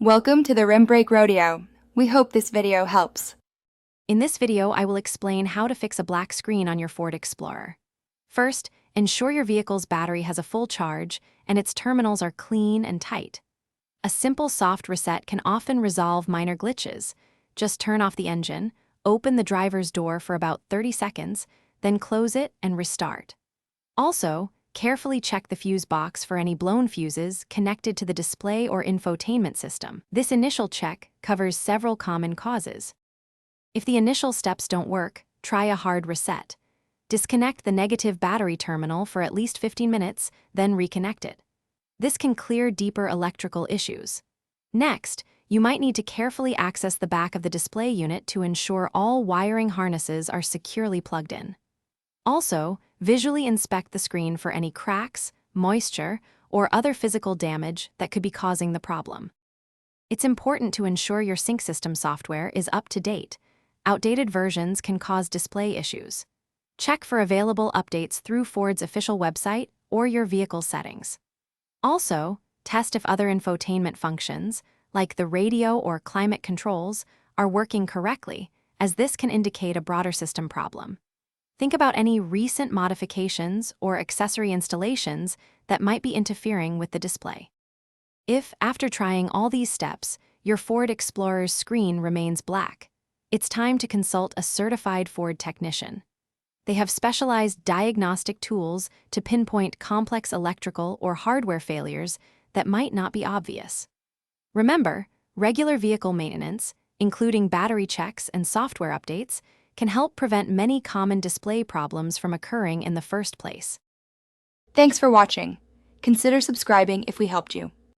Welcome to the Rim Brake Rodeo. We hope this video helps. In this video, I will explain how to fix a black screen on your Ford Explorer. First, ensure your vehicle's battery has a full charge and its terminals are clean and tight. A simple soft reset can often resolve minor glitches. Just turn off the engine, open the driver's door for about 30 seconds, then close it and restart. Also, carefully check the fuse box for any blown fuses connected to the display or infotainment system. This initial check covers several common causes. If the initial steps don't work, try a hard reset. Disconnect the negative battery terminal for at least 15 minutes, then reconnect it. This can clear deeper electrical issues. Next, you might need to carefully access the back of the display unit to ensure all wiring harnesses are securely plugged in. Also, visually inspect the screen for any cracks, moisture, or other physical damage that could be causing the problem. It's important to ensure your sync system software is up to date. Outdated versions can cause display issues. Check for available updates through Ford's official website or your vehicle settings. Also, test if other infotainment functions, like the radio or climate controls, are working correctly, as this can indicate a broader system problem. Think about any recent modifications or accessory installations that might be interfering with the display. If, after trying all these steps, your Ford Explorer's screen remains black, it's time to consult a certified Ford technician. They have specialized diagnostic tools to pinpoint complex electrical or hardware failures that might not be obvious. Remember, regular vehicle maintenance, including battery checks and software updates, can help prevent many common display problems from occurring in the first place. Thanks for watching. Consider subscribing if we helped you.